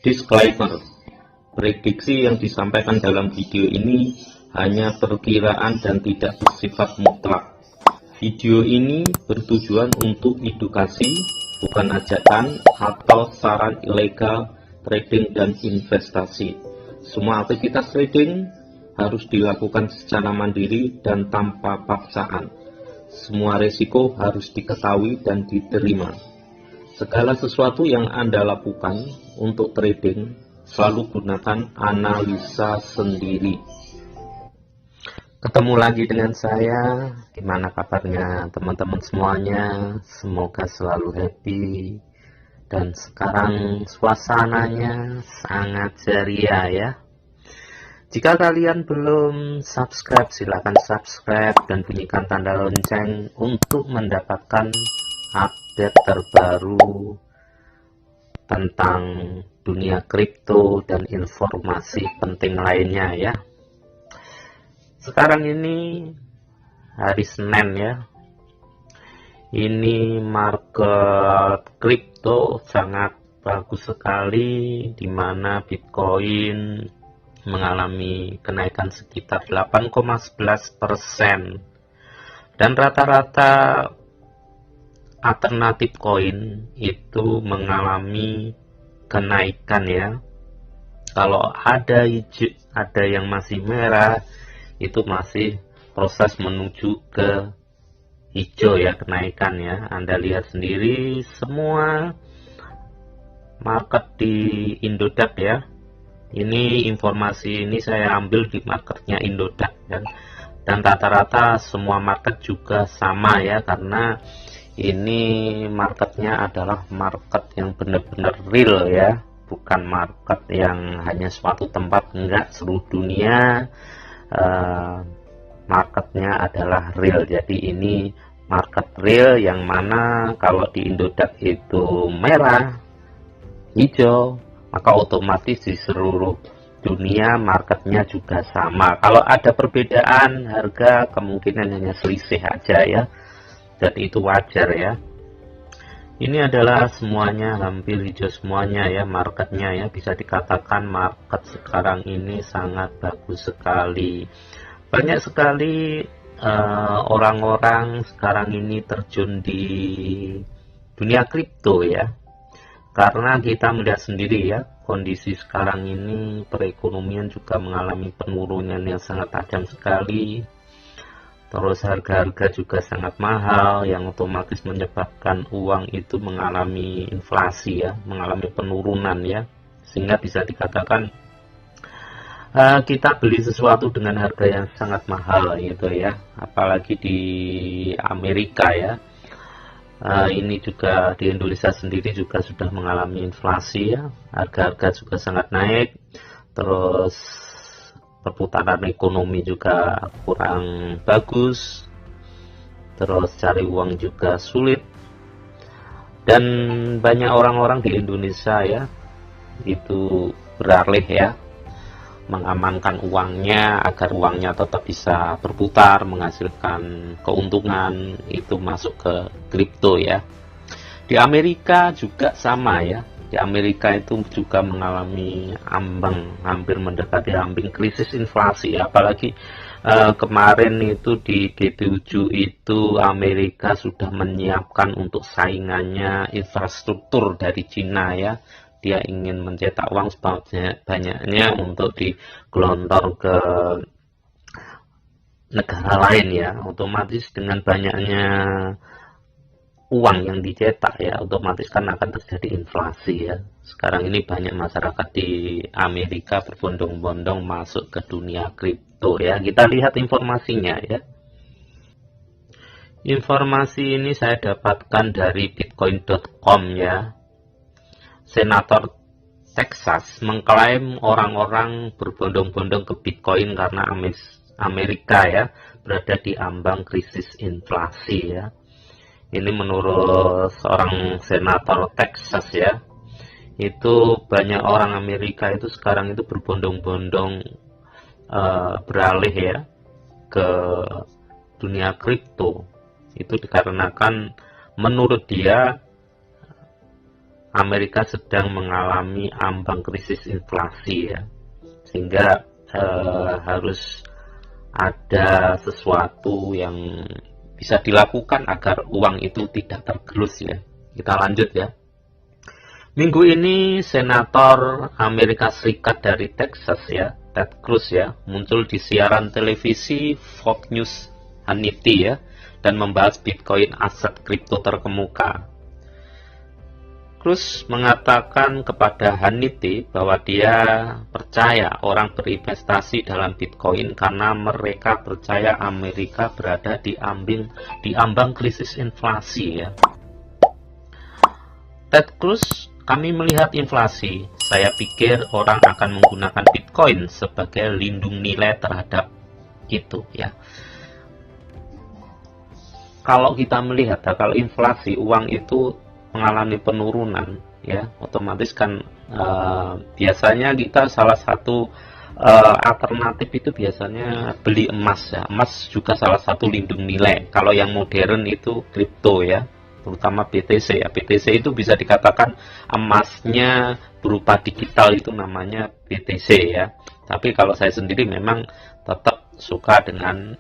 Disclaimer: prediksi yang disampaikan dalam video ini hanya perkiraan dan tidak bersifat mutlak. Video ini bertujuan untuk edukasi, bukan ajakan atau saran ilegal trading dan investasi. Semua aktivitas trading harus dilakukan secara mandiri dan tanpa paksaan. Semua risiko harus diketahui dan diterima. Segala sesuatu yang Anda lakukan untuk trading selalu gunakan analisa sendiri. Ketemu lagi dengan saya. Gimana kabarnya teman-teman semuanya? Semoga selalu happy. Dan sekarang suasananya sangat ceria ya. Jika kalian belum subscribe, silakan subscribe dan bunyikan tanda lonceng untuk mendapatkan update terbaru tentang dunia kripto dan informasi penting lainnya ya. Sekarang ini hari Senin ya. Ini market kripto sangat bagus sekali, di mana Bitcoin mengalami kenaikan sekitar 8,11%, dan rata-rata alternatif koin itu mengalami kenaikan ya. Kalau ada hijau, ada yang masih merah, itu masih proses menuju ke hijau ya, kenaikan ya. Anda lihat sendiri semua market di Indodax ya. Ini informasi ini saya ambil di marketnya Indodax ya. Dan rata-rata semua market juga sama ya, karena ini marketnya adalah market yang benar-benar real ya, bukan market yang hanya suatu tempat, enggak, seluruh dunia marketnya adalah real. Jadi ini market real yang mana kalau di Indodax itu merah, hijau, maka otomatis di seluruh dunia marketnya juga sama. Kalau ada perbedaan harga, kemungkinan hanya selisih aja ya, dan itu wajar ya. Ini adalah semuanya hampir hijau semuanya ya marketnya ya. Bisa dikatakan market sekarang ini sangat bagus sekali. Banyak sekali orang-orang sekarang ini terjun di dunia kripto ya. Karena kita melihat sendiri ya, kondisi sekarang ini perekonomian juga mengalami penurunan yang sangat tajam sekali. Terus harga-harga juga sangat mahal, yang otomatis menyebabkan uang itu mengalami inflasi ya, mengalami penurunan ya. Sehingga bisa dikatakan kita beli sesuatu dengan harga yang sangat mahal gitu ya. Apalagi di Amerika ya. Ini juga di Indonesia sendiri juga sudah mengalami inflasi ya. Harga-harga juga sangat naik. Terus perputaran ekonomi juga kurang bagus, terus cari uang juga sulit, dan banyak orang-orang di Indonesia ya itu beralih ya, mengamankan uangnya agar uangnya tetap bisa berputar, menghasilkan keuntungan, itu masuk ke kripto ya. Di Amerika juga sama ya. Di Amerika itu juga mengalami ambang, hampir mendekati ambang krisis inflasi. Apalagi kemarin itu di G7 itu Amerika sudah menyiapkan untuk saingannya infrastruktur dari Cina ya. Dia ingin mencetak uang sebanyak-banyaknya untuk digelontor ke negara lain ya. Otomatis dengan banyaknya uang yang dicetak ya, otomatis kan akan terjadi inflasi ya. Sekarang ini banyak masyarakat di Amerika berbondong-bondong masuk ke dunia kripto ya. Kita lihat informasinya ya. Informasi ini saya dapatkan dari bitcoin.com ya. Senator Texas mengklaim orang-orang berbondong-bondong ke Bitcoin karena Amerika ya berada di ambang krisis inflasi ya. Ini menurut seorang senator Texas ya. Itu banyak orang Amerika itu sekarang itu berbondong-bondong beralih ya ke dunia kripto. Itu dikarenakan menurut dia Amerika sedang mengalami ambang krisis inflasi ya, sehingga harus ada sesuatu yang bisa dilakukan agar uang itu tidak tergerus ya. Kita lanjut ya. Minggu ini Senator Amerika Serikat dari Texas ya, Ted Cruz ya, muncul di siaran televisi Fox News Hannity ya, dan membahas Bitcoin, aset kripto terkemuka. Cruz mengatakan kepada Hannity bahwa dia percaya orang berinvestasi dalam Bitcoin karena mereka percaya Amerika berada di ambang krisis inflasi ya. Ted Cruz, kami melihat inflasi. Saya pikir orang akan menggunakan Bitcoin sebagai lindung nilai terhadap itu ya. Kalau kita melihat kalau inflasi, uang itu mengalami penurunan ya, otomatis kan biasanya kita salah satu alternatif itu biasanya beli emas ya. Emas juga salah satu lindung nilai. Kalau yang modern itu kripto ya, terutama BTC ya. BTC itu bisa dikatakan emasnya berupa digital, itu namanya BTC ya. Tapi kalau saya sendiri memang tetap suka dengan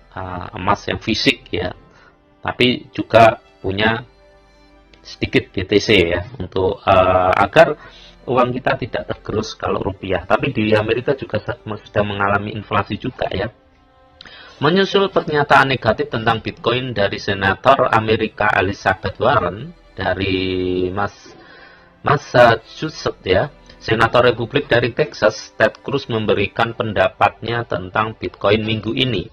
emas yang fisik ya, tapi juga punya sedikit BTC ya, untuk agar uang kita tidak tergerus kalau rupiah. Tapi di Amerika juga sedang mengalami inflasi juga ya. Menyusul pernyataan negatif tentang Bitcoin dari Senator Amerika Elizabeth Warren dari Massachusetts ya, Senator Republik dari Texas Ted Cruz memberikan pendapatnya tentang Bitcoin minggu ini.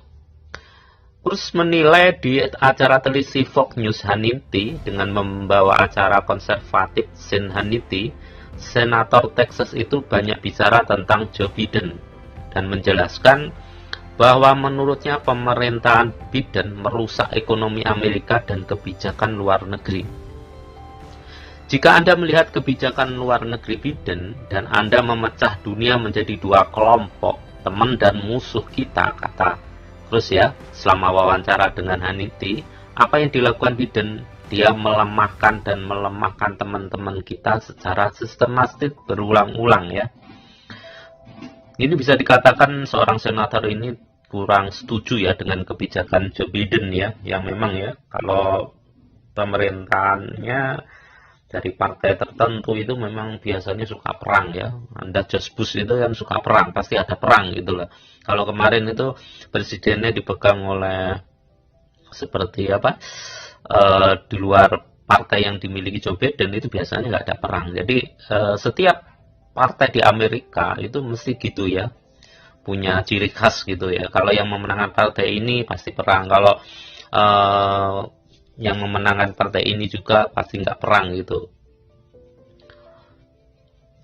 Cruz menilai di acara televisi Fox News Hannity dengan membawa acara konservatif Sean Hannity, Senator Texas itu banyak bicara tentang Joe Biden dan menjelaskan bahwa menurutnya pemerintahan Biden merusak ekonomi Amerika dan kebijakan luar negeri. Jika Anda melihat kebijakan luar negeri Biden dan Anda memecah dunia menjadi dua kelompok, teman dan musuh kita, kata Terus ya, selama wawancara dengan Hannity, apa yang dilakukan Biden? Dia melemahkan teman-teman kita secara sistematis berulang-ulang ya. Ini bisa dikatakan seorang senator ini kurang setuju ya dengan kebijakan Joe Biden ya, yang memang ya kalau pemerintahannya dari partai tertentu itu memang biasanya suka perang ya. Anda George Bush itu kan suka perang, pasti ada perang gitu lah. Kalau kemarin itu presidennya dipegang oleh seperti apa, di luar partai yang dimiliki Joe Biden itu biasanya nggak ada perang. Jadi setiap partai di Amerika itu mesti gitu ya, punya ciri khas gitu ya. Kalau yang memenangkan partai ini pasti perang. Kalau yang memenangkan partai ini juga pasti nggak perang gitu.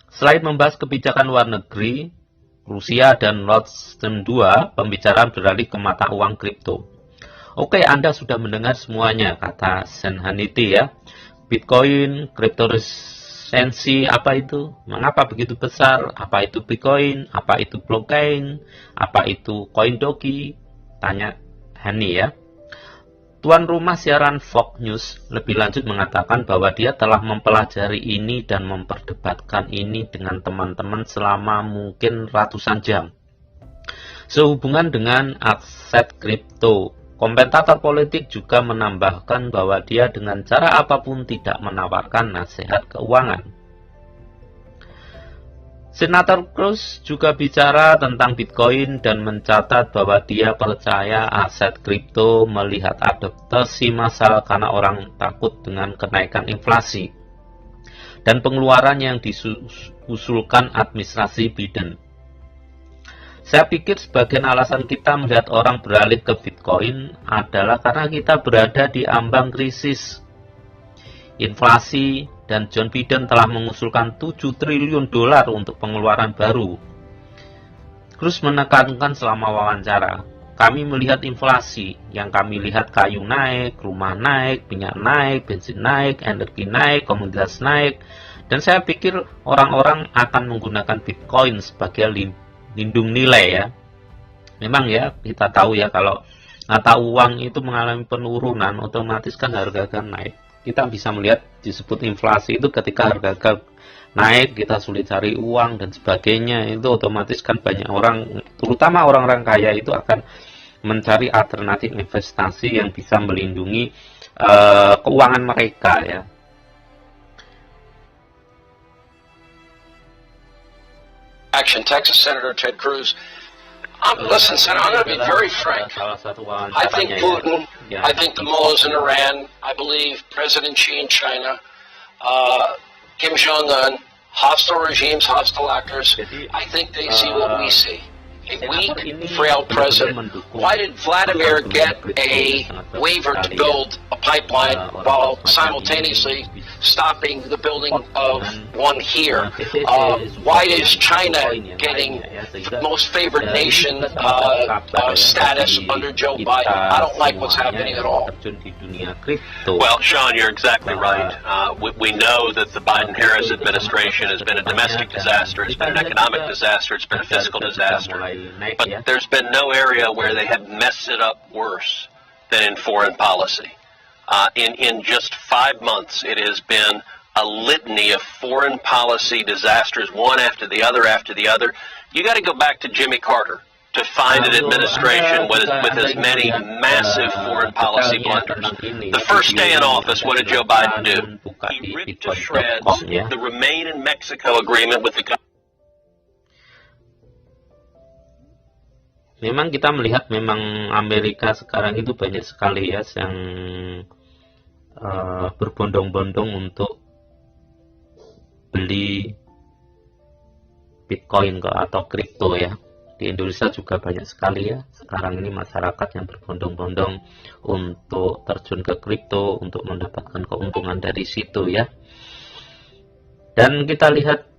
Selain membahas kebijakan luar negeri, Rusia dan Nord Stream 2, pembicaraan beralih ke mata uang kripto. Oke, Anda sudah mendengar semuanya, kata Sean Hannity ya. Bitcoin, cryptocurrency, apa itu? Mengapa begitu besar? Apa itu Bitcoin? Apa itu blockchain? Apa itu CoinDoki? Tanya Hanny ya. Tuan rumah siaran Fox News lebih lanjut mengatakan bahwa dia telah mempelajari ini dan memperdebatkan ini dengan teman-teman selama mungkin ratusan jam. Sehubungan dengan aset kripto, komentator politik juga menambahkan bahwa dia dengan cara apapun tidak menawarkan nasihat keuangan. Senator Cruz juga bicara tentang Bitcoin dan mencatat bahwa dia percaya aset kripto melihat adaptasi massal karena orang takut dengan kenaikan inflasi dan pengeluaran yang diusulkan administrasi Biden. Saya pikir sebagian alasan kita melihat orang beralih ke Bitcoin adalah karena kita berada di ambang krisis inflasi, dan John Biden telah mengusulkan $7 triliun untuk pengeluaran baru. Cruz menekankan selama wawancara, kami melihat inflasi, yang kami lihat kayu naik, rumah naik, minyak naik, bensin naik, energi naik, komoditas naik, dan saya pikir orang-orang akan menggunakan Bitcoin sebagai lindung nilai ya. Memang ya, kita tahu ya kalau mata uang itu mengalami penurunan, otomatis kan harga akan naik. kita bisa melihat disebut inflasi itu ketika harga naik, kita sulit cari uang dan sebagainya. Itu otomatis kan banyak orang, terutama orang-orang kaya itu akan mencari alternatif investasi yang bisa melindungi keuangan mereka ya. Action, Texas Senator Ted Cruz. Listen, Senator, I'm going to be very frank. I think Putin, I think the mullahs in Iran, I believe President Xi in China, Kim Jong-un, hostile regimes, hostile actors, I think they see what we see. A weak, frail president. Why did Vladimir get a waiver to build a pipeline while simultaneously stopping the building of one here? Why is China getting most favored nation status under Joe Biden? I don't like what's happening at all. Well, Sean, you're exactly right. We know that the Biden-Harris administration has been a domestic disaster. It's been an economic disaster. It's been a fiscal disaster. But there's been no area where they have messed it up worse than in foreign policy. In just 5 months, it has been a litany of foreign policy disasters, one after the other after the other. You got to go back to Jimmy Carter to find an administration with as many massive foreign policy blunders. The first day in office, what did Joe Biden do? He ripped to shreds the Remain in Mexico agreement with the government. Memang kita melihat memang Amerika sekarang itu banyak sekali ya yang berbondong-bondong untuk beli Bitcoin atau kripto ya. Di Indonesia juga banyak sekali ya. Sekarang ini masyarakat yang berbondong-bondong untuk terjun ke kripto untuk mendapatkan keuntungan dari situ ya. Dan kita lihat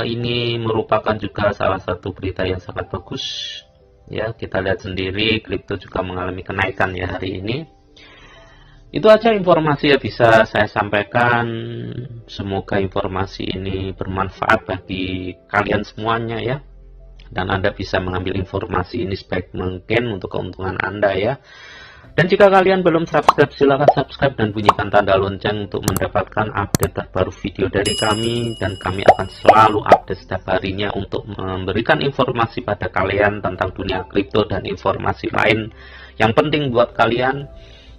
ini merupakan juga salah satu berita yang sangat bagus ya. Kita lihat sendiri kripto juga mengalami kenaikan ya hari ini. Itu aja informasi yang bisa saya sampaikan. Semoga informasi ini bermanfaat bagi kalian semuanya ya, dan Anda bisa mengambil informasi ini sebaik mungkin untuk keuntungan Anda ya. Dan jika kalian belum subscribe, silahkan subscribe dan bunyikan tanda lonceng untuk mendapatkan update terbaru video dari kami. Dan kami akan selalu update setiap harinya untuk memberikan informasi pada kalian tentang dunia kripto dan informasi lain yang penting buat kalian.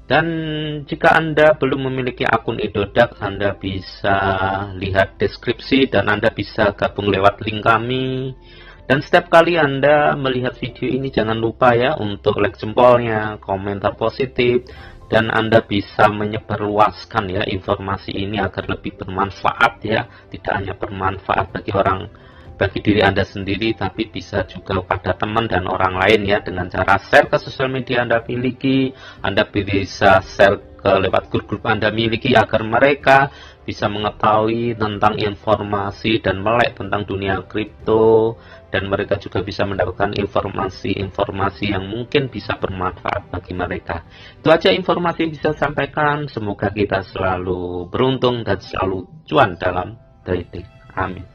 Dan jika Anda belum memiliki akun Idodak, Anda bisa lihat deskripsi dan Anda bisa gabung lewat link kami. Dan setiap kali Anda melihat video ini, jangan lupa ya untuk like jempolnya, komentar positif, dan Anda bisa menyebarluaskan ya informasi ini agar lebih bermanfaat ya. Tidak hanya bermanfaat bagi diri Anda sendiri, tapi bisa juga pada teman dan orang lain ya, dengan cara share ke sosial media Anda miliki. Anda bisa share lewat grup-grup Anda miliki agar mereka bisa mengetahui tentang informasi dan melek tentang dunia kripto, dan mereka juga bisa mendapatkan informasi-informasi yang mungkin bisa bermanfaat bagi mereka. Itu aja informasi yang bisa saya sampaikan. Semoga kita selalu beruntung dan selalu cuan dalam trading. Amin.